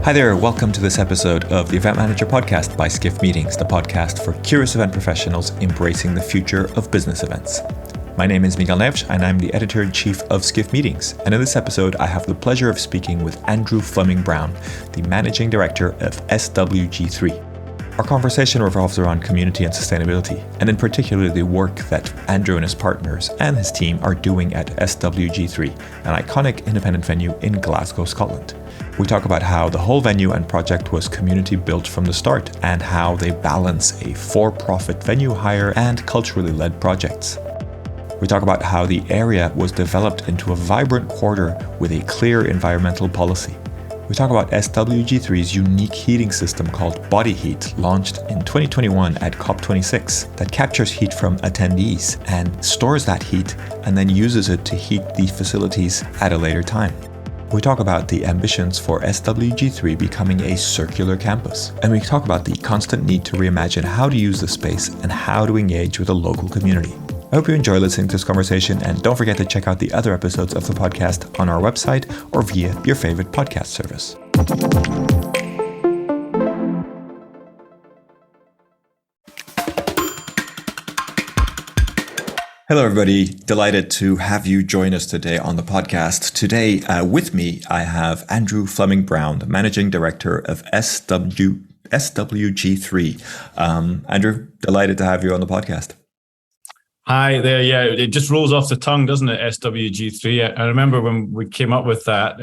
Hi there, welcome to this episode of the Event Manager Podcast by Skift Meetings, the podcast for curious event professionals embracing the future of business events. My name is Miguel Neves and I'm the Editor-in-Chief of Skift Meetings. And in this episode, I have the pleasure of speaking with Andrew Fleming-Brown, the Managing Director of SWG3. Our conversation revolves around community and sustainability, and in particular the work that Andrew and his partners and his team are doing at SWG3, an iconic independent venue in Glasgow, Scotland. We talk about how the whole venue and project was community built from the start, and how they balance a for-profit venue hire and culturally led projects. We talk about how the area was developed into a vibrant quarter with a clear environmental policy. We talk about SWG3's unique heating system called BODYHEAT, launched in 2021 at COP26, that captures heat from attendees and stores that heat and then uses it to heat the facilities at a later time. We talk about the ambitions for SWG3 becoming a circular campus, and we talk about the constant need to reimagine how to use the space and how to engage with the local community. I hope you enjoy listening to this conversation, and don't forget to check out the other episodes of the podcast on our website or via your favorite podcast service. Hello, everybody. Delighted to have you join us today on the podcast. Today, with me, I have Andrew Fleming-Brown, the Managing Director of SWG3. Andrew, delighted to have you on the podcast. Hi there. Yeah, it just rolls off the tongue, doesn't it? SWG3. I remember when we came up with that,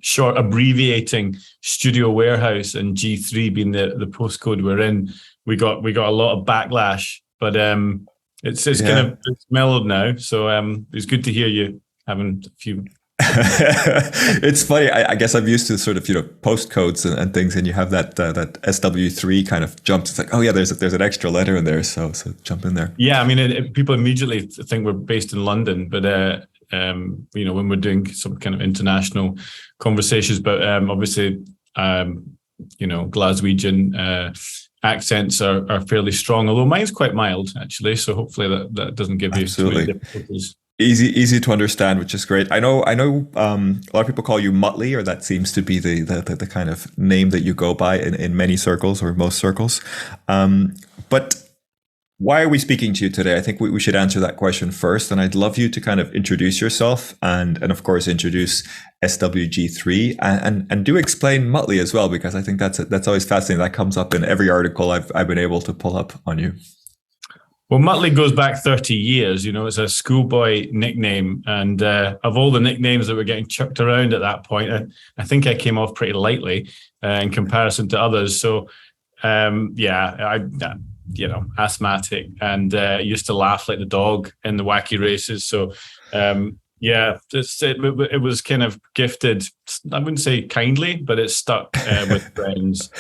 short abbreviating Studio Warehouse and G3 being the postcode we're in. We got a lot of backlash, but it's kind of mellowed now. So it's good to hear you having a few. It's funny. I guess I'm used to sort of postcodes and things, and you have that SW3 kind of jumps. It's like, oh yeah, there's an extra letter in there, so jump in there. Yeah, I mean, people immediately think we're based in London, but when we're doing some kind of international conversations, but obviously, Glaswegian accents are fairly strong. Although mine's quite mild actually, so hopefully that doesn't give you too many difficulties. Easy to understand, which is great. I know. A lot of people call you Muttley, or that seems to be the kind of name that you go by in many circles or most circles. But why are we speaking to you today? I think we should answer that question first, and I'd love you to kind of introduce yourself and of course introduce SWG3 and do explain Muttley as well, because I think that's always fascinating. That comes up in every article I've been able to pull up on you. Well, Muttley goes back 30 years. It's a schoolboy nickname. And of all the nicknames that were getting chucked around at that point, I think I came off pretty lightly in comparison to others. So, asthmatic and used to laugh like the dog in the wacky races. So, it was kind of gifted. I wouldn't say kindly, but it stuck with friends.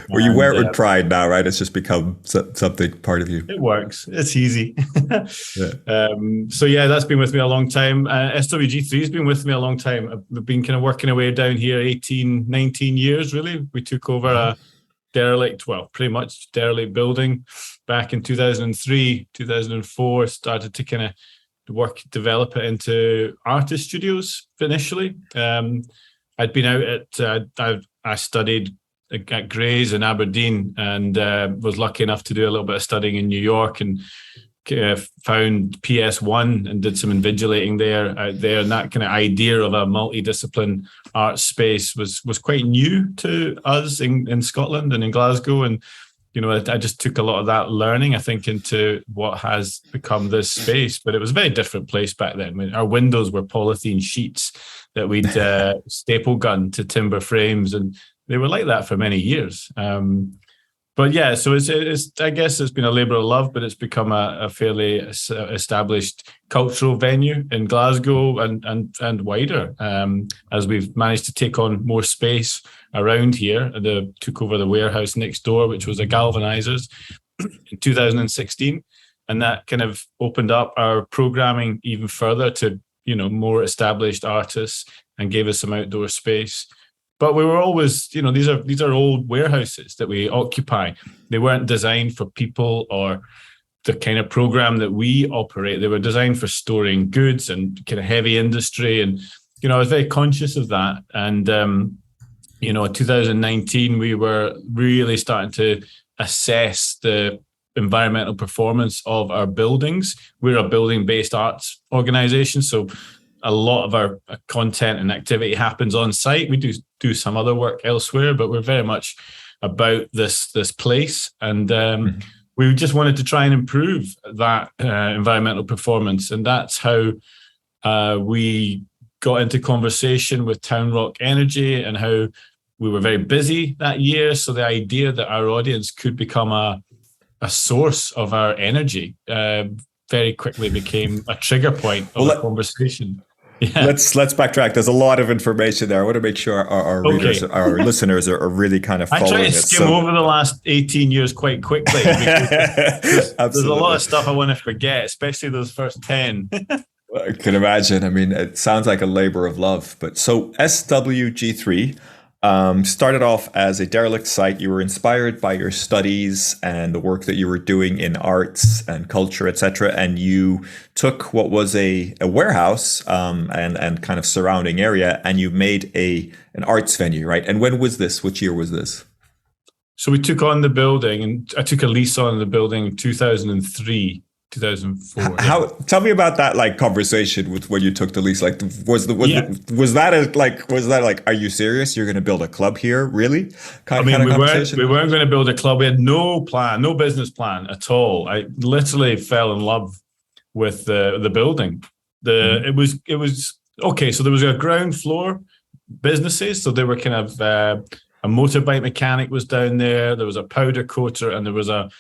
Well, you wear it with pride now, right? It's just become something part of you. It works. It's easy. That's been with me a long time. SWG3 has been with me a long time. We've been kind of working our way down here 18, 19 years, really. We took over a pretty much derelict building back in 2003, 2004, started to kind of develop it into artist studios initially. I'd been out I studied at Gray's in Aberdeen and was lucky enough to do a little bit of studying in New York, and found PS1 and did some invigilating out there. And that kind of idea of a multidiscipline art space was quite new to us in Scotland and in Glasgow. And I just took a lot of that learning, I think, into what has become this space. But it was a very different place back then. Our windows were polythene sheets that we'd staple gun to timber frames, and they were like that for many years. So it's I guess it's been a labour of love, but it's become a fairly established cultural venue in Glasgow and wider, as we've managed to take on more space around here. Took over the warehouse next door, which was a galvanizers in 2016, and that kind of opened up our programming even further to more established artists and gave us some outdoor space. But we were always, these are old warehouses that we occupy. They weren't designed for people or the kind of program that we operate. They were designed for storing goods and kind of heavy industry. And, I was very conscious of that. And, in 2019, we were really starting to assess the environmental performance of our buildings. We're a building-based arts organization, so a lot of our content and activity happens on site. We do some other work elsewhere, but we're very much about this place. And we just wanted to try and improve that environmental performance. And that's how we got into conversation with Town Rock Energy, and how we were very busy that year. So the idea that our audience could become a source of our energy very quickly became a trigger point of a conversation. Yeah. Let's backtrack. There's a lot of information there. I want to make sure our readers, our listeners are really kind of following it. I try to skim over the last 18 years quite quickly. There's a lot of stuff I want to forget, especially those first 10. I can imagine. I mean, it sounds like a labor of love. But so SWG3 started off as a derelict site. You were inspired by your studies and the work that you were doing in arts and culture, etc. And you took what was a warehouse and kind of surrounding area, and you made an arts venue, right? And when was this? Which year was this? So we took on the building, and I took a lease on the building in 2003. 2004. Tell me about that conversation with when you took the lease. Was that are you serious? You're going to build a club here, really? We weren't going to build a club. We had no plan, no business plan at all. I literally fell in love with the building. It was okay. So there was a ground floor businesses. So they were kind of a motorbike mechanic was down there. There was a powder coater, and there was a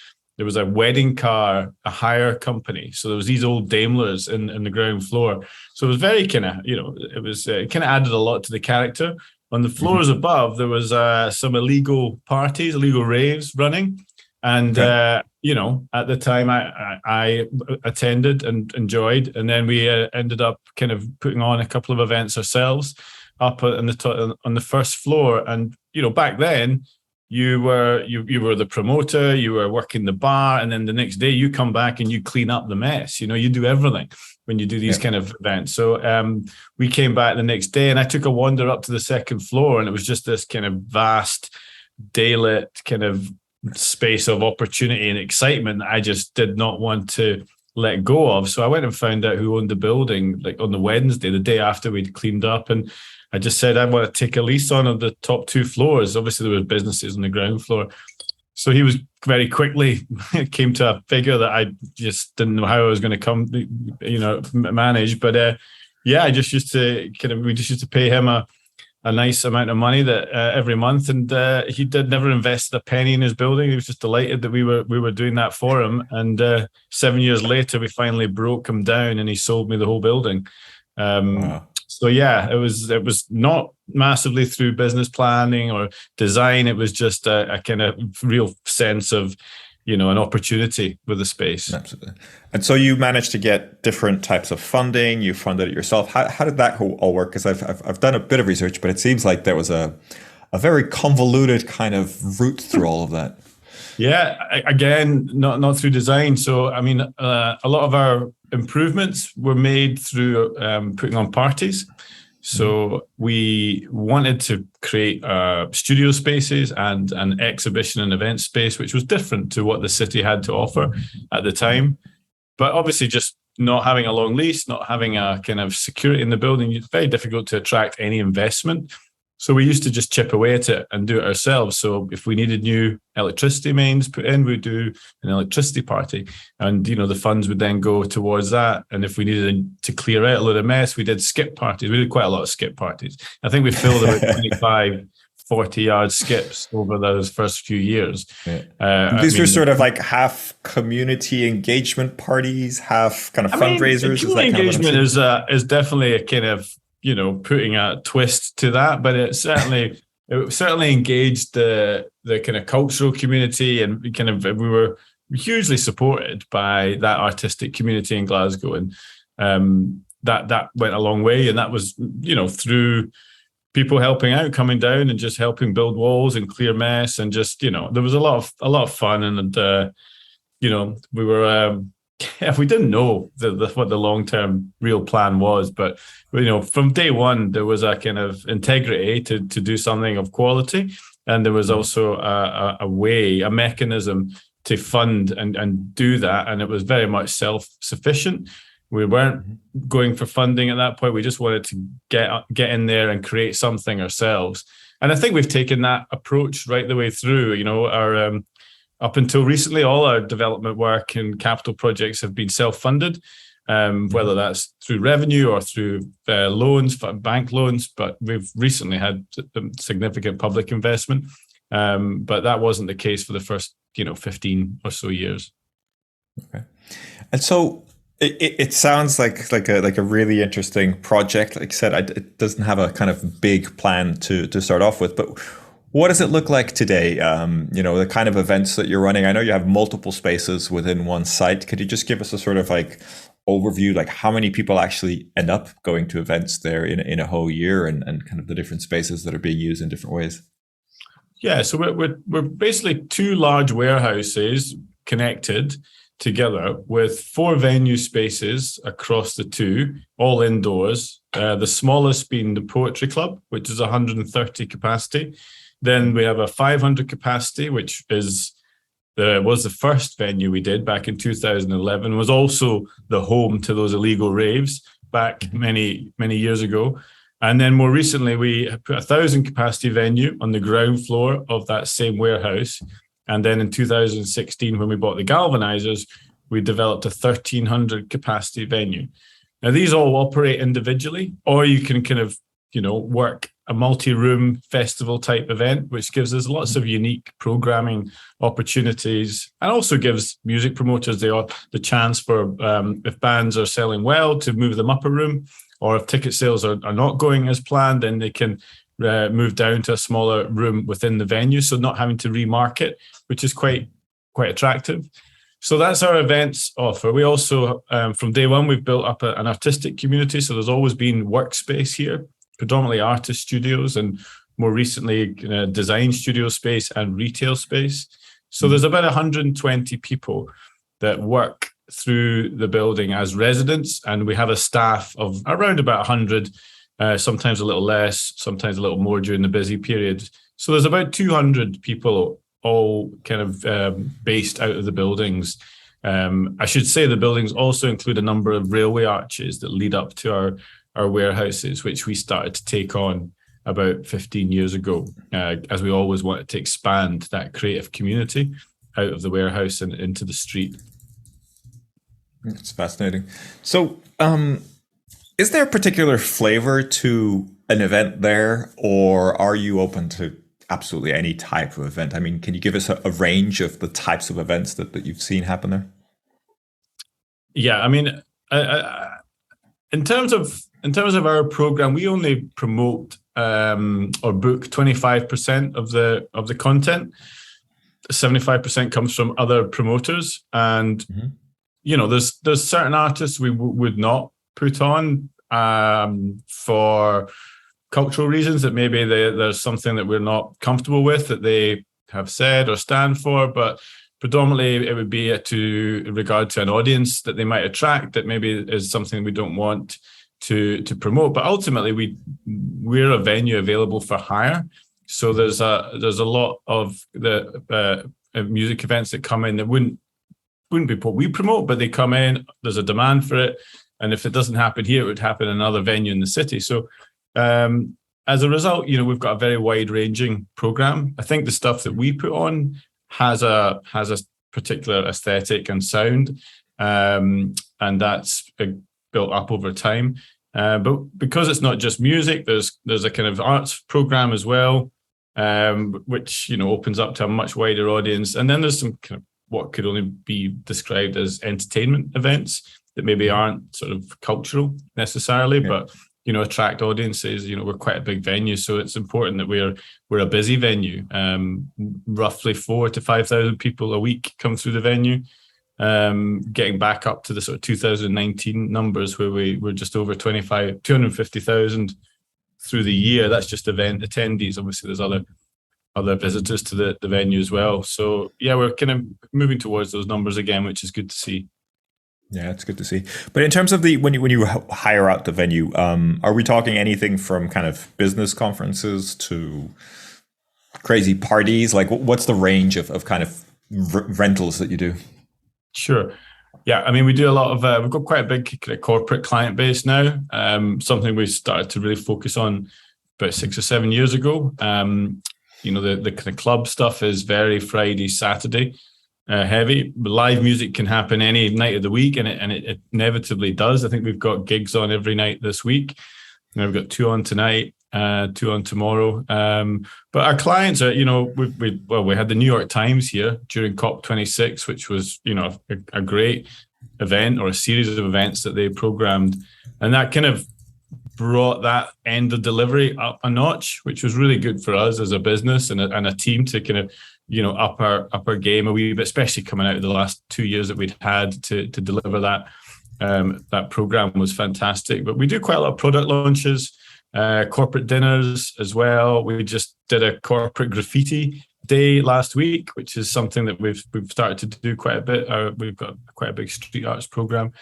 wedding car, a hire company. So there was these old Daimlers in the ground floor. So it was very kind of, it kind of added a lot to the character. On the floors above, there was some illegal parties, illegal raves running. And, at the time I attended and enjoyed. And then we ended up kind of putting on a couple of events ourselves up on the first floor. And, back then, you were the promoter, you were working the bar, and then the next day you come back and you clean up the mess. You do everything when you do these kind of events. So we came back the next day, and I took a wander up to the second floor, and it was just this kind of vast, daylit kind of space of opportunity and excitement that I just did not want to let go of. So I went and found out who owned the building, on the Wednesday, the day after we'd cleaned up, and I just said, I want to take a lease on of the top two floors. Obviously, there were businesses on the ground floor. So he was very quickly came to a figure that I just didn't know how I was going to manage. But I just used to we just used to pay him a nice amount of money that every month. And he never invested a penny in his building. He was just delighted that we were doing that for him. And 7 years later, we finally broke him down, and he sold me the whole building. Wow. So it was not massively through business planning or design. It was just a kind of real sense of, an opportunity with the space. Absolutely. And so you managed to get different types of funding. You funded it yourself. How did that all work? Because I've done a bit of research, but it seems like there was a very convoluted kind of route through all of that. Yeah, again, not through design. So, I mean, a lot of our improvements were made through putting on parties. So we wanted to create studio spaces and an exhibition and event space, which was different to what the city had to offer at the time. But obviously, just not having a long lease, not having a kind of security in the building, it's very difficult to attract any investment. So we used to just chip away at it and do it ourselves. So if we needed new electricity mains put in, we'd do an electricity party. And, the funds would then go towards that. And if we needed to clear out a load of mess, we did skip parties. We did quite a lot of skip parties. I think we filled about 25, 40-yard skips over those first few years. Yeah. These were sort of like half community engagement parties, half kind of fundraisers. Community engagement is definitely a kind of, putting a twist to that, but it certainly engaged the kind of cultural community, and we were hugely supported by that artistic community in Glasgow, and that went a long way, and that was through people helping out, coming down and just helping build walls and clear mess, and just there was a lot of fun, and we were Yeah, we didn't know what the long-term real plan was, but from day one there was a kind of integrity to do something of quality, and there was also a mechanism to fund and do that, and it was very much self-sufficient. We weren't going for funding at that point. We just wanted to get in there and create something ourselves, and I think we've taken that approach right the way through. Our up until recently, all our development work and capital projects have been self-funded, whether that's through revenue or through loans, bank loans. But we've recently had significant public investment. But that wasn't the case for the first, 15 or so years. Okay, and so it sounds like a really interesting project. Like I said, it doesn't have a kind of big plan to start off with, but what does it look like today? The kind of events that you're running. I know you have multiple spaces within one site. Could you just give us a sort of like overview, like how many people actually end up going to events there in a whole year, and kind of the different spaces that are being used in different ways? Yeah, so we're basically two large warehouses connected together with 4 venue spaces across the two, all indoors. The smallest being the Poetry Club, which is 130 capacity. Then we have a 500 capacity, which was the first venue we did back in 2011, was also the home to those illegal raves back many, many years ago. And then more recently, we put a 1,000 capacity venue on the ground floor of that same warehouse. And then in 2016, when we bought the galvanizers, we developed a 1,300 capacity venue. Now, these all operate individually, or you can kind of, work a multi-room festival type event, which gives us lots of unique programming opportunities, and also gives music promoters the chance for, if bands are selling well, to move them up a room, or if ticket sales are not going as planned, then they can move down to a smaller room within the venue, so not having to remarket, which is quite attractive. So that's our events offer. We also, from day one, we've built up an artistic community, so there's always been workspace here, predominantly artist studios, and more recently design studio space and retail space. So there's about 120 people that work through the building as residents, and we have a staff of around about 100, sometimes a little less, sometimes a little more during the busy period. So there's about 200 people all kind of based out of the buildings. I should say the buildings also include a number of railway arches that lead up to our warehouses, which we started to take on about 15 years ago, as we always wanted to expand that creative community out of the warehouse and into the street. It's fascinating. So is there a particular flavor to an event there, or are you open to absolutely any type of event? I mean, can you give us a range of the types of events that you've seen happen there? Yeah, I mean, in terms of our program, we only promote or book 25% of the content. 75% comes from other promoters, and there's certain artists we would not put on for cultural reasons, that maybe there's something that we're not comfortable with that they have said or stand for, but predominantly it would be to regard to an audience that they might attract that maybe is something we don't want to promote. But ultimately we're a venue available for hire, so there's a lot of the music events that come in that wouldn't be what we promote, but they come in, there's a demand for it, and if it doesn't happen here, it would happen in another venue in the city. So as a result, we've got a very wide-ranging program. I think the stuff that we put on has a particular aesthetic and sound, and that's built up over time. But because it's not just music, there's a kind of arts program as well, which opens up to a much wider audience. And then there's some kind of what could only be described as entertainment events that maybe aren't sort of cultural necessarily, but attract audiences. We're quite a big venue, so it's important that we're a busy venue. Roughly 4,000 to 5,000 people a week come through the venue. Getting back up to the sort of 2019 numbers where we're just over 250,000 through the year. That's just event attendees. Obviously, there's other visitors to the venue as well. So yeah, we're kind of moving towards those numbers again, which is good to see. Yeah, it's good to see. But in terms of the when you hire out the venue, are we talking anything from kind of business conferences to crazy parties? Like, what's the range of kind of rentals that you do? Sure. Yeah, I mean, we do a lot of, we've got quite a big kind of corporate client base now, something we started to really focus on about 6 or 7 years ago. The kind of club stuff is very Friday, Saturday heavy. Live music can happen any night of the week, and it inevitably does. I think we've got gigs on every night this week. We've got 2 on tonight, 2 on tomorrow. But our clients are, we had the New York Times here during COP26, which was, a great event, or a series of events that they programmed. And that kind of brought that end of delivery up a notch, which was really good for us as a business and a team to kind of, up our game a wee bit, especially coming out of the last 2 years that we'd had to deliver that. That program was fantastic. But we do quite a lot of product launches, corporate dinners as well. We just did a corporate graffiti day last week, which is something that we've started to do quite a bit. We've got quite a big street arts program.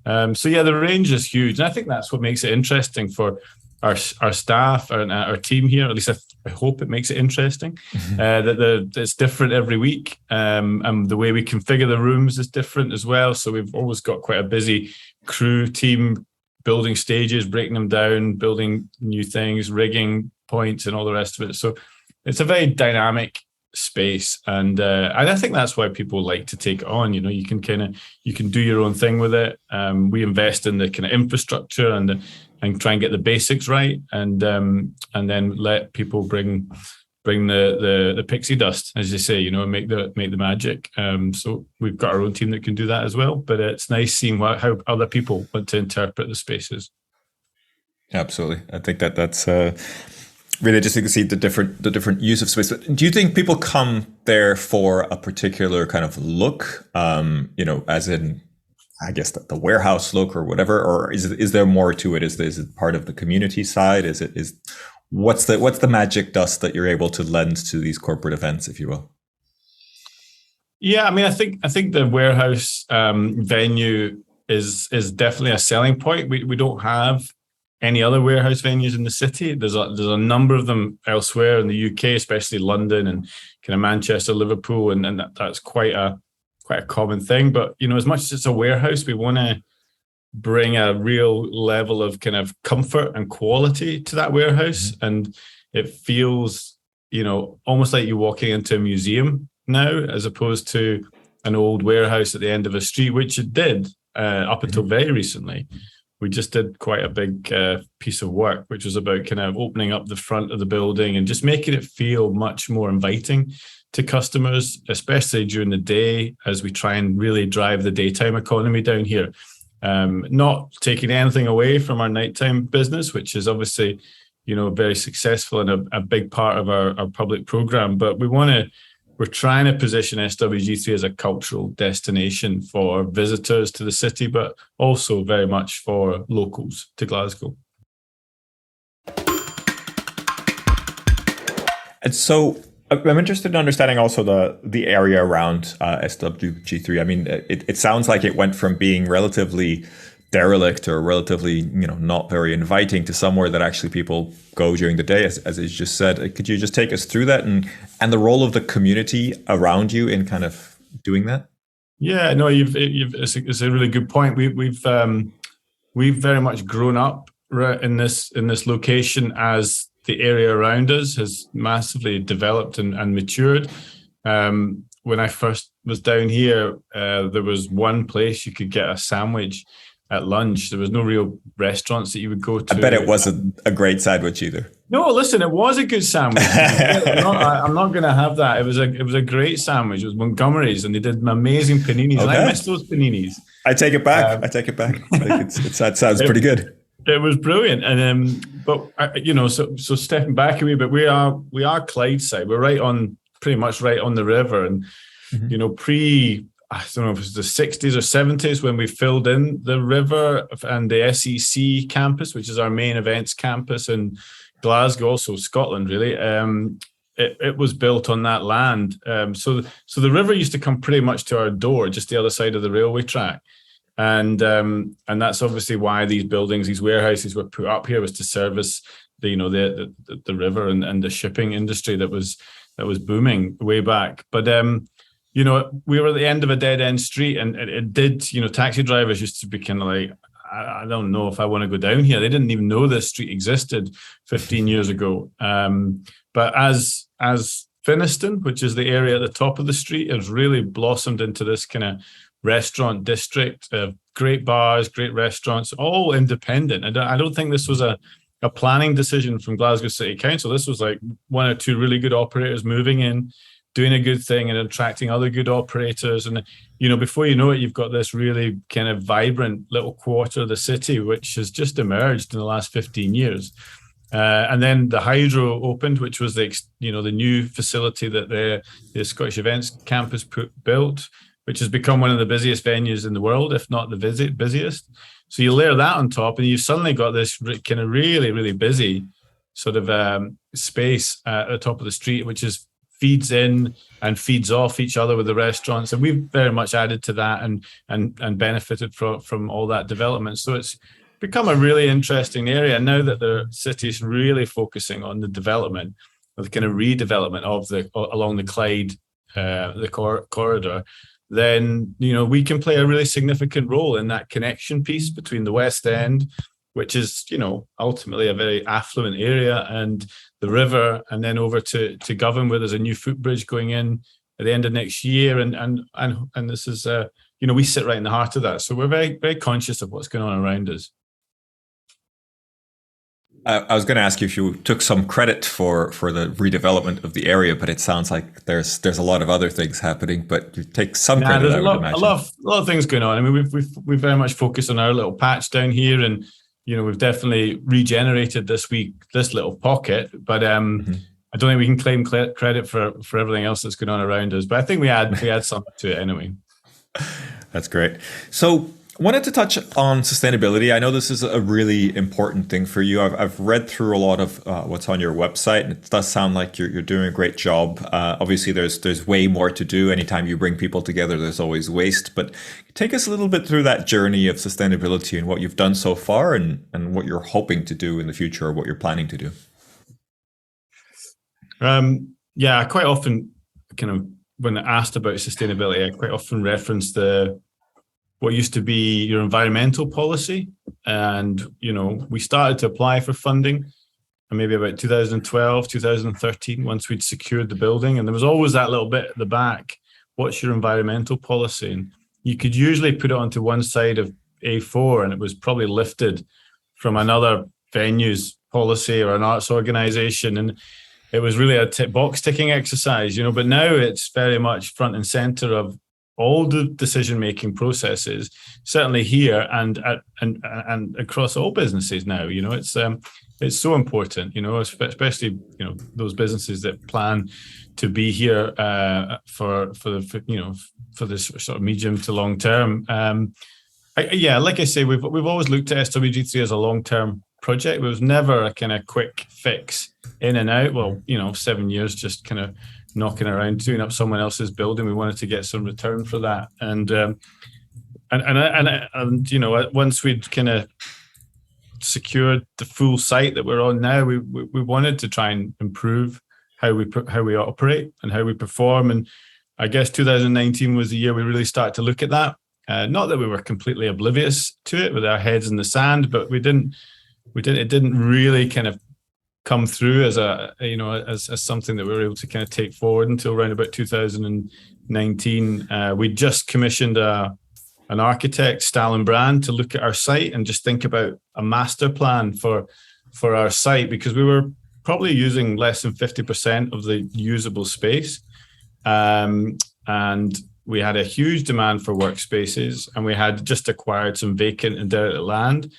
So yeah, the range is huge, and I think that's what makes it interesting for our staff and our team here. At least I hope it makes it interesting. That it's different every week, and the way we configure the rooms is different as well. So we've always got quite a busy crew team, building stages, breaking them down, building new things, rigging points, and all the rest of it. So it's a very dynamic space, and I think that's why people like to take it on. You can do your own thing with it. We invest in the kind of infrastructure and try and get the basics right, and then let people bring the pixie dust, as you say, and make the magic. So we've got our own team that can do that as well. But it's nice seeing how other people want to interpret the spaces. Absolutely, I think that's really interesting to see the different use of space. But do you think people come there for a particular kind of look? As in, I guess the warehouse look or whatever, or is there more to it? Is it part of the community side? What's the magic dust that you're able to lend to these corporate events, if you will? Yeah, I mean, I think the warehouse venue is definitely a selling point. We don't have any other warehouse venues in the city. There's a number of them elsewhere in the UK, especially London and kind of Manchester, Liverpool, and that's quite a common thing. But as much as it's a warehouse, we want to bring a real level of kind of comfort and quality to that warehouse, and it feels almost like you're walking into a museum now, as opposed to an old warehouse at the end of a street, which it did up until very recently. We just did quite a big piece of work, which was about kind of opening up the front of the building and just making it feel much more inviting to customers, especially during the day, as we try and really drive the daytime economy down here. Not taking anything away from our nighttime business, which is obviously, very successful and a big part of our public program. But we're trying to position SWG3 as a cultural destination for visitors to the city, but also very much for locals to Glasgow. And so I'm interested in understanding also the area around SWG3. I mean, it sounds like it went from being relatively derelict or relatively, not very inviting to somewhere that actually people go during the day, as you just said. Could you just take us through that and the role of the community around you in kind of doing that? Yeah, no, it's a really good point. We've very much grown up in this location as the area around us has massively developed and matured. When I first was down here, there was one place you could get a sandwich at lunch. There was no real restaurants that you would go to. I bet it wasn't a great sandwich either. No, listen, it was a good sandwich. I'm not going to have that. It was a great sandwich. It was Montgomery's, and they did amazing paninis. Okay. And I missed those paninis. I take it back. That sounds pretty good. It was brilliant, and so stepping back a wee bit, we are Clydeside. We're pretty much right on the river, and I don't know if it was the 60s or 70s when we filled in the river and the SEC campus, which is our main events campus in Glasgow, also Scotland, really. It was built on that land. So the river used to come pretty much to our door, just the other side of the railway track. and that's obviously why these buildings, these warehouses were put up here, was to service the river and the shipping industry that was booming way back. But we were at the end of a dead end street, and it did, taxi drivers used to be kind of like, I don't know if I want to go down here. They didn't even know this street existed 15 years ago. But as Finniston, which is the area at the top of the street, has really blossomed into this kind of restaurant district of great bars, great restaurants, all independent. I don't think this was a planning decision from Glasgow City Council. This was like one or two really good operators moving in, doing a good thing and attracting other good operators. And, before you know it, you've got this really kind of vibrant little quarter of the city, which has just emerged in the last 15 years. And then the Hydro opened, which was the new facility that the Scottish Events Campus built, which has become one of the busiest venues in the world, if not the busiest. So you layer that on top, and you've suddenly got this kind of really, really busy sort of space at the top of the street, which feeds in and feeds off each other with the restaurants. And we've very much added to that and benefited from all that development. So it's become a really interesting area. And now that the city is really focusing on the development, the kind of redevelopment along the Clyde, the corridor, then, we can play a really significant role in that connection piece between the West End, which is, ultimately a very affluent area, and the river, and then over to Govan, where there's a new footbridge going in at the end of next year. And this is, we sit right in the heart of that. So we're very, very conscious of what's going on around us. I was going to ask you if you took some credit for the redevelopment of the area, but it sounds like there's a lot of other things happening. But you take some credit. There's a lot of things going on. I mean, we've very much focused on our little patch down here, and we've definitely regenerated this little pocket. But I don't think we can claim credit for everything else that's going on around us. But I think we add something to it anyway. That's great. So, I wanted to touch on sustainability. I know this is a really important thing for you. I've read through a lot of what's on your website, and it does sound like you're doing a great job. Obviously, there's way more to do. Anytime you bring people together, there's always waste. But take us a little bit through that journey of sustainability and what you've done so far, and what you're hoping to do in the future, or what you're planning to do. I quite often when asked about sustainability, I quite often reference what used to be your environmental policy. And, we started to apply for funding maybe about 2012, 2013, once we'd secured the building. And there was always that little bit at the back, what's your environmental policy? And you could usually put it onto one side of A4, and it was probably lifted from another venue's policy or an arts organization. And it was really a box ticking exercise, but now it's very much front and center of all the decision-making processes, certainly here and across all businesses now. It's so important, especially those businesses that plan to be here for this sort of medium to long term. Like I say, we've always looked at SWG3 as a long-term project. It was never a kind of quick fix in and out. Well, 7 years just kind of knocking around, doing up someone else's building. We wanted to get some return for that, and once we'd kind of secured the full site that we're on now, we wanted to try and improve how we operate and how we perform. And I guess 2019 was the year we really started to look at that. Not that we were completely oblivious to it with our heads in the sand, but it didn't really kind of come through as as something that we were able to kind of take forward until around about 2019. We just commissioned an architect, Fleming-Brown, to look at our site and just think about a master plan for our site, because we were probably using less than 50% of the usable space. And we had a huge demand for workspaces, and we had just acquired some vacant and derelict land,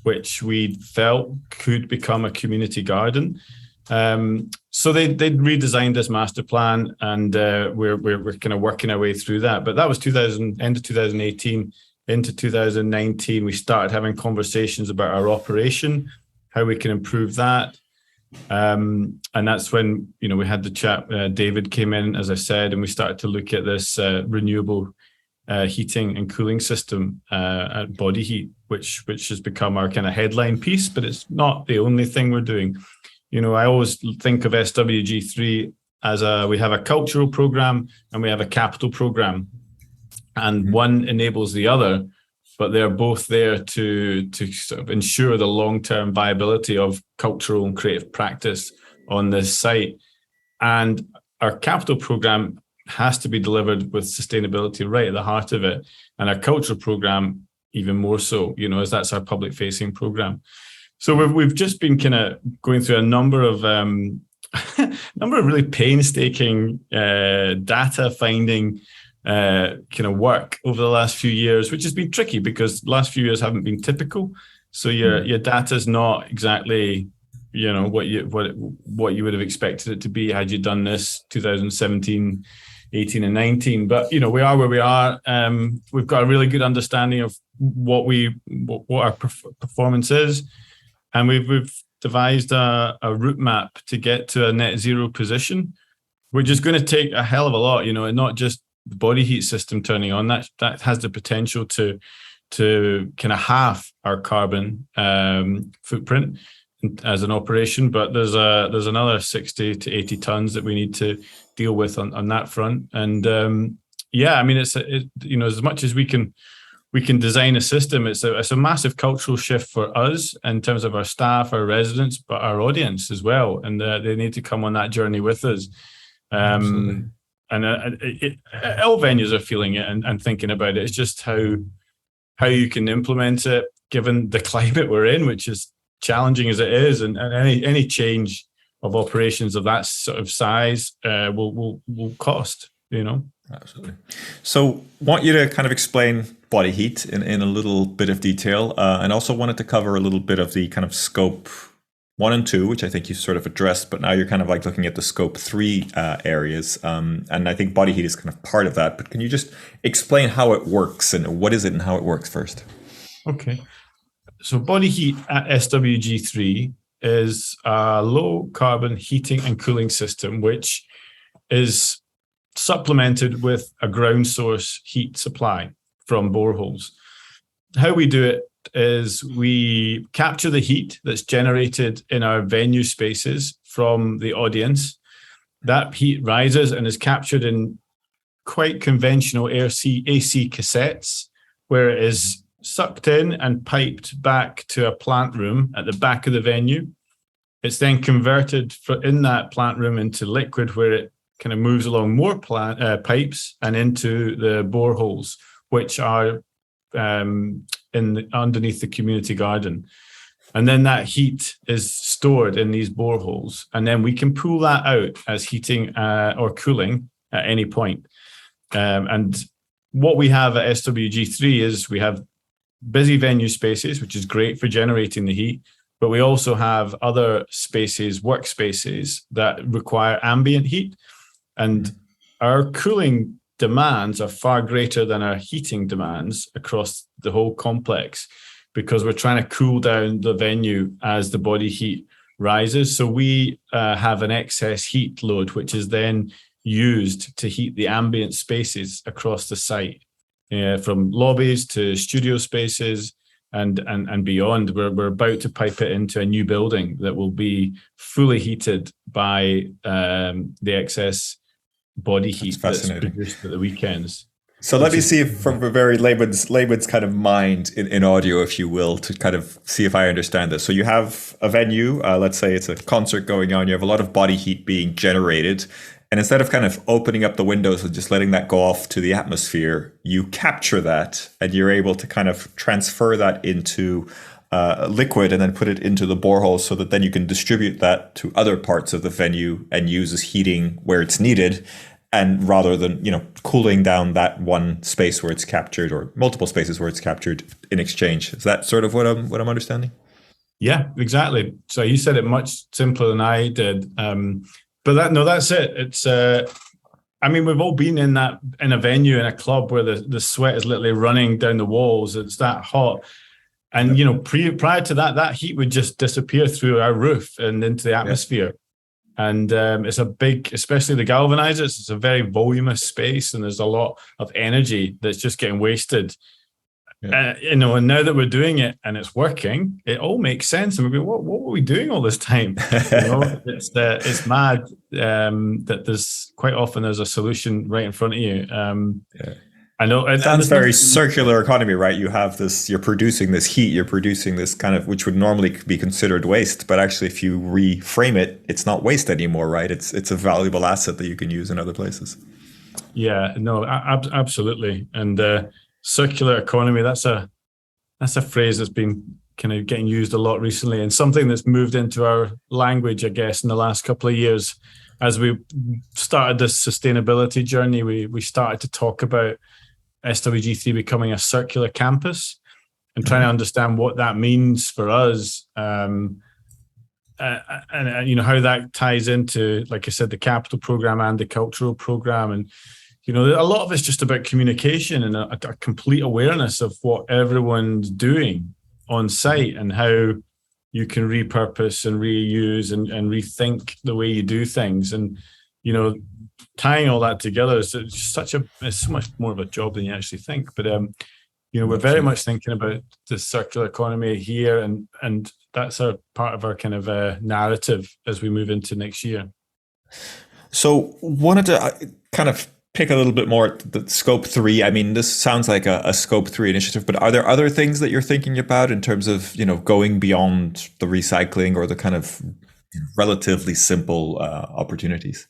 which we felt could become a community garden. So they redesigned this master plan, and we're kind of working our way through that. But that was end of 2018 into 2019. We started having conversations about our operation, how we can improve that. And that's when, we had the chat, David came in, as I said, and we started to look at this renewable heating and cooling system at BODYHEAT, which has become our kind of headline piece, but it's not the only thing we're doing. I always think of SWG3 as we have a cultural program and we have a capital program, and one enables the other, but they're both there to sort of ensure the long-term viability of cultural and creative practice on this site. And our capital program has to be delivered with sustainability right at the heart of it, and our cultural program even more so, as that's our public-facing program. So we've just been kind of going through a number of really painstaking data finding kind of work over the last few years, which has been tricky because the last few years haven't been typical. So your data is not exactly what you would have expected it to be had you done this 2017, 18 and 19. But we are where we are. We've got a really good understanding of what our performance is, and we've devised a route map to get to a net zero position, which is going to take a hell of a lot. And not just the BODYHEAT system turning on, that has the potential to kind of halve our carbon footprint as an operation, but there's another 60 to 80 tons that we need to deal with on that front. And it's as much as we can design a system, it's a massive cultural shift for us in terms of our staff, our residents, but our audience as well, and they need to come on that journey with us. And all venues are feeling it and thinking about it. It's just how you can implement it given the climate we're in, which is challenging as it is, and any change of operations of that sort of size will cost. Absolutely. So want you to kind of explain BODYHEAT in a little bit of detail, and also wanted to cover a little bit of the kind of scope 1 and 2, which I think you sort of addressed, but now you're kind of like looking at the scope 3 areas. And I think BODYHEAT is kind of part of that, but can you just explain how it works and what is it and how it works first? Okay. So BODYHEAT at SWG3 is a low carbon heating and cooling system, which is supplemented with a ground source heat supply from boreholes. How we do it is we capture the heat that's generated in our venue spaces from the audience. That heat rises and is captured in quite conventional AC cassettes, where it is sucked in and piped back to a plant room at the back of the venue. It's then converted in that plant room into liquid, where it kind of moves along more pipes and into the boreholes, which are underneath the community garden. And then that heat is stored in these boreholes, and then we can pull that out as heating or cooling at any point. And what we have at SWG3 is we have busy venue spaces, which is great for generating the heat, but we also have other spaces, workspaces that require ambient heat. And our cooling demands are far greater than our heating demands across the whole complex, because we're trying to cool down the venue as the body heat rises. So we have an excess heat load, which is then used to heat the ambient spaces across the site, from lobbies to studio spaces and beyond. We're about to pipe it into a new building that will be fully heated by the excess body heat that's produced at the weekends. So let me see if from a very layman's kind of mind in audio, if you will, to kind of see if I understand this. So you have a venue, let's say it's a concert going on, you have a lot of body heat being generated, and instead of kind of opening up the windows and just letting that go off to the atmosphere, you capture that and you're able to kind of transfer that into liquid and then put it into the borehole, so that then you can distribute that to other parts of the venue and use as heating where it's needed. And rather than, cooling down that one space where it's captured, or multiple spaces where it's captured in exchange. Is that sort of what I'm understanding? Yeah, exactly. So you said it much simpler than I did. But that's it. It's, we've all been in a venue, in a club where the sweat is literally running down the walls. It's that hot. And, prior to that heat would just disappear through our roof and into the atmosphere. And it's a big, especially the galvanizers, it's a very voluminous space, and there's a lot of energy that's just getting wasted. Yeah. And now that we're doing it and it's working, it all makes sense. And we go, what were we doing all this time? It's mad that there's quite often there's a solution right in front of you. I know it sounds very circular economy, right? You have this, you're producing this heat, you're producing this kind of, which would normally be considered waste, but actually if you reframe it, it's not waste anymore, right? It's a valuable asset that you can use in other places. Yeah, no, absolutely. And circular economy, that's a phrase that's been kind of getting used a lot recently, and something that's moved into our language, I guess, in the last couple of years. As we started this sustainability journey, we started to talk about SWG3 becoming a circular campus and trying to understand what that means for us, and how that ties into, like I said, the capital program and the cultural program. And a lot of it's just about communication and a complete awareness of what everyone's doing on site and how you can repurpose and reuse and rethink the way you do things. And tying all that together is it's so much more of a job than you actually think. But we're very much thinking about the circular economy here, and that's our part of our kind of narrative as we move into next year. So wanted to kind of pick a little bit more at the scope 3. I mean, this sounds like a scope 3 initiative, but are there other things that you're thinking about in terms of, going beyond the recycling or the kind of relatively simple opportunities?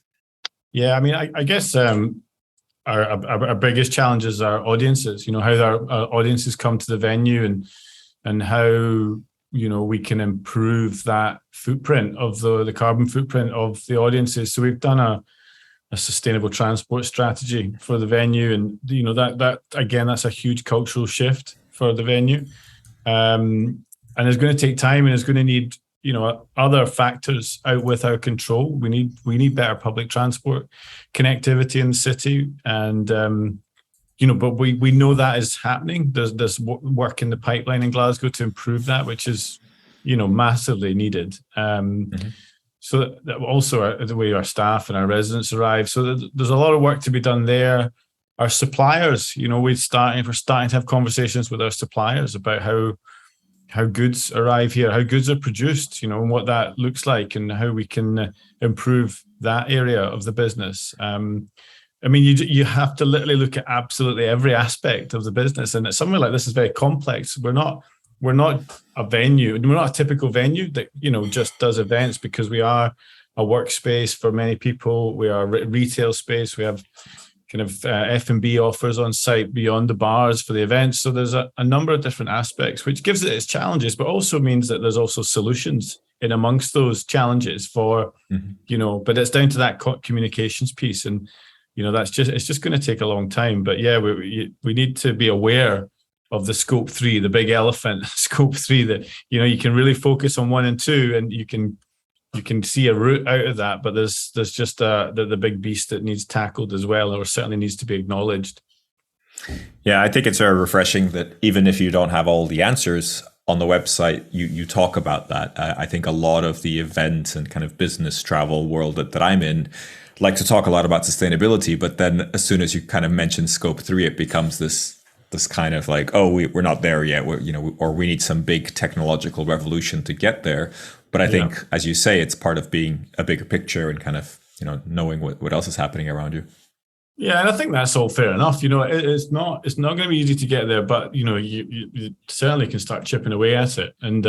Yeah, I mean, I guess our biggest challenges are audiences, how our audiences come to the venue and how, we can improve that footprint of the carbon footprint of the audiences. So we've done a sustainable transport strategy for the venue, and that again, that's a huge cultural shift for the venue, and it's going to take time, and it's going to need other factors out with our control. We need better public transport connectivity in the city, and but we know that is happening. There's work in the pipeline in Glasgow to improve that, which is massively needed. So that also the way our staff and our residents arrive. So there's a lot of work to be done there. Our suppliers, we're starting to have conversations with our suppliers about how goods arrive here, how goods are produced, and what that looks like, and how we can improve that area of the business. I mean, you have to literally look at absolutely every aspect of the business, and something like this is very complex. We're not a venue. We're not a typical venue that just does events, because we are a workspace for many people. We are a retail space. We have kind of F&B offers on site beyond the bars for the events. So there's a number of different aspects, which gives it its challenges, but also means that there's also solutions in amongst those challenges for But it's down to that communications piece, and it's just going to take a long time. But yeah, we need to be aware of the scope 3, the big elephant, scope 3, that you can really focus on 1 and 2, and you can see a route out of that. But there's just the big beast that needs tackled as well, or certainly needs to be acknowledged. Yeah, I think it's very refreshing that even if you don't have all the answers on the website, you talk about that. I think a lot of the events and kind of business travel world that I'm in like to talk a lot about sustainability, but then as soon as you kind of mention scope 3, it becomes this kind of like, oh, we're not there yet, or we need some big technological revolution to get there. But I think, as you say, it's part of being a bigger picture and kind of, knowing what else is happening around you. Yeah, and I think that's all fair enough. It's not going to be easy to get there, but you certainly can start chipping away at it. And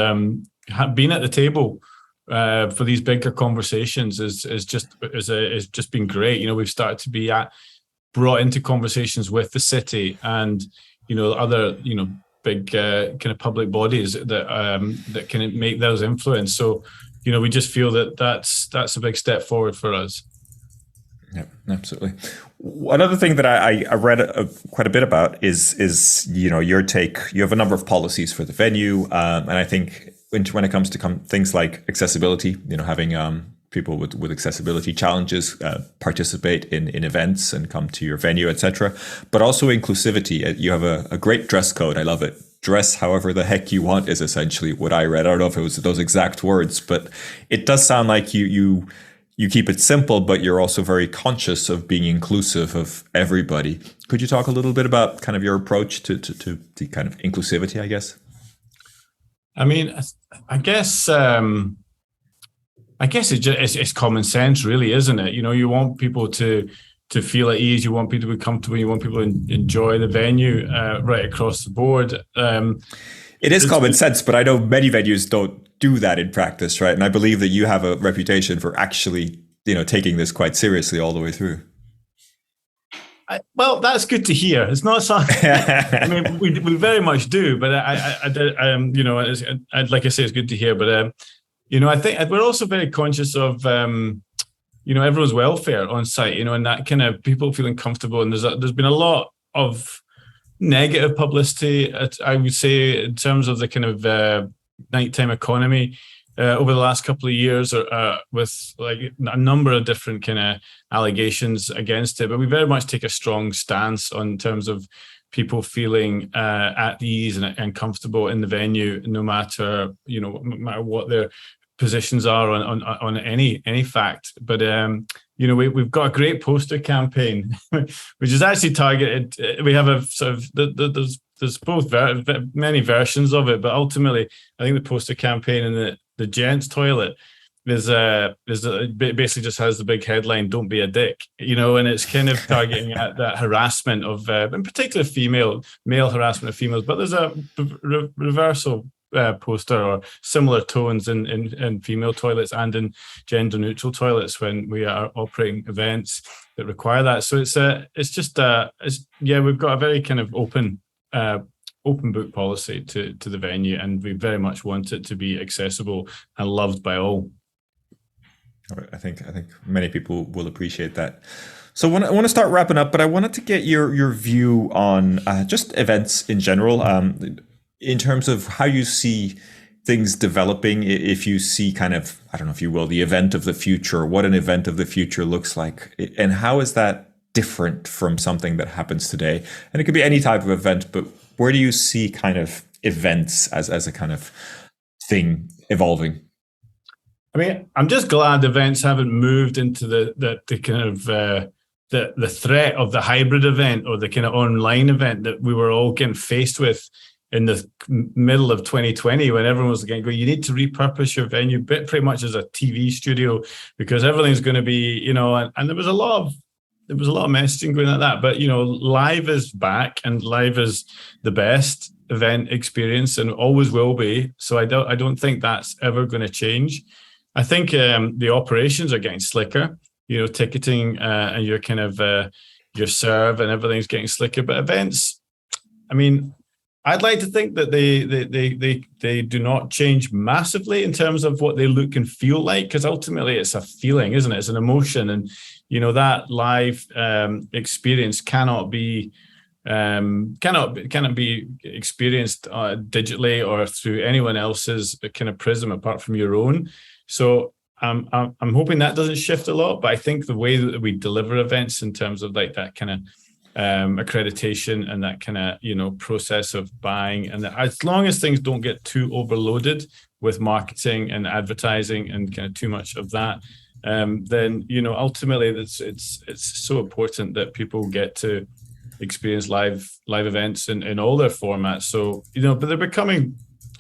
being at the table for these bigger conversations is just been great. We've started to be brought into conversations with the city and other big kind of public bodies that can make those influence. So we just feel that's a big step forward for us. Yeah, absolutely. Another thing that I read quite a bit about is your take. You have a number of policies for the venue, and I think when it comes to things like accessibility, having people with accessibility challenges participate in events and come to your venue, etc. But also inclusivity. You have a great dress code. I love it. Dress however the heck you want is essentially what I read. I don't know if it was those exact words, but it does sound like you you keep it simple, but you're also very conscious of being inclusive of everybody. Could you talk a little bit about kind of your approach to the kind of inclusivity, I guess? I mean, I guess it's common sense, really, isn't it? You want people to feel at ease. You want people to be comfortable. You want people to enjoy the venue right across the board. It is common sense, but I know many venues don't do that in practice, right? And I believe that you have a reputation for actually, taking this quite seriously all the way through. Well, that's good to hear. It's not something. I mean, we very much do, but I'd like I say, it's good to hear. But I think we're also very conscious of everyone's welfare on site. And that kind of people feeling comfortable. And there's been a lot of negative publicity, I would say, in terms of the kind of nighttime economy over the last couple of years, with like a number of different kind of allegations against it. But we very much take a strong stance in terms of people feeling at ease and comfortable in the venue, no matter what their positions are on any fact. But we've got a great poster campaign, which is actually targeted. We have a sort of there's both many versions of it, but ultimately, I think the poster campaign in the gents' toilet basically just has the big headline, "Don't be a dick," and it's kind of targeting at that harassment of, in particular, male harassment of females. But there's a reversal poster or similar tones in female toilets and in gender neutral toilets when we are operating events that require that. So we've got a very kind of open book policy to the venue, and we very much want it to be accessible and loved by all. All right, I think many people will appreciate that. So I want to start wrapping up, but I wanted to get your view on just events in general. In terms of how you see things developing, if you see kind of, I don't know if you will, the event of the future, what an event of the future looks like, and how is that different from something that happens today? And it could be any type of event, but where do you see kind of events as a kind of thing evolving? I mean, I'm just glad events haven't moved into the kind of the threat of the hybrid event or the kind of online event that we were all getting faced with in the middle of 2020, when everyone was going, you need to repurpose your venue pretty much as a TV studio because everything's going to be, and there was a lot of messaging going like that. But live is back, and live is the best event experience and always will be. So I don't think that's ever going to change. I think the operations are getting slicker. Ticketing and your kind of your serve and everything's getting slicker. But events, I mean, I'd like to think that they do not change massively in terms of what they look and feel like, because ultimately it's a feeling, isn't it? It's an emotion, and that live experience cannot be experienced digitally or through anyone else's kind of prism apart from your own. So I'm hoping that doesn't shift a lot, but I think the way that we deliver events in terms of like that kind of accreditation and that kind of process of buying, and as long as things don't get too overloaded with marketing and advertising and kind of too much of that, then ultimately it's so important that people get to experience live events in all their formats. So but they're becoming,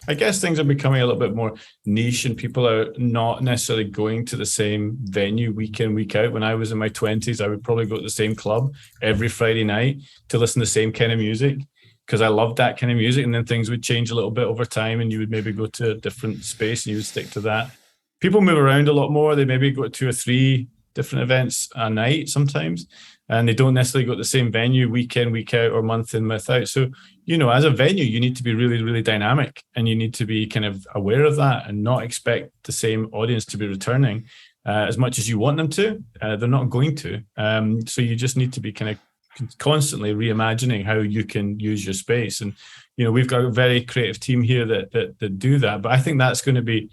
I guess things are becoming a little bit more niche, and people are not necessarily going to the same venue week in, week out. When I was in my 20s, I would probably go to the same club every Friday night to listen to the same kind of music because I loved that kind of music. And then things would change a little bit over time, and you would maybe go to a different space and you would stick to that. People move around a lot more. They maybe go to 2 or 3 different events a night sometimes, and they don't necessarily go to the same venue week in, week out, or month in, month out. So, as a venue, you need to be really, really dynamic, and you need to be kind of aware of that and not expect the same audience to be returning as much as you want them to. They're not going to. So you just need to be kind of constantly reimagining how you can use your space. And, we've got a very creative team here that do that. But I think that's going to be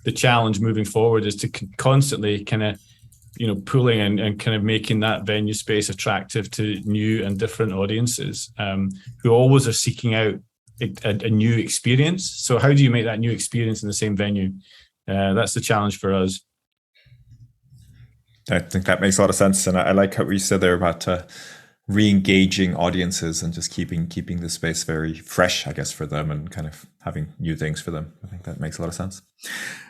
the challenge moving forward, is to constantly kind of pulling and kind of making that venue space attractive to new and different audiences who always are seeking out a new experience. So how do you make that new experience in the same venue? That's the challenge for us. I think that makes a lot of sense. And I like what you said there about re-engaging audiences and just keeping the space very fresh, I guess, for them, and kind of having new things for them. I think that makes a lot of sense.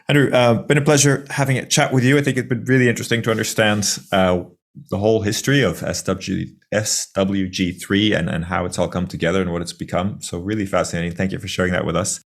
Andrew, been a pleasure having a chat with you. I think it's been really interesting to understand the whole history of SWG3 and how it's all come together and what it's become. So really fascinating. Thank you for sharing that with us.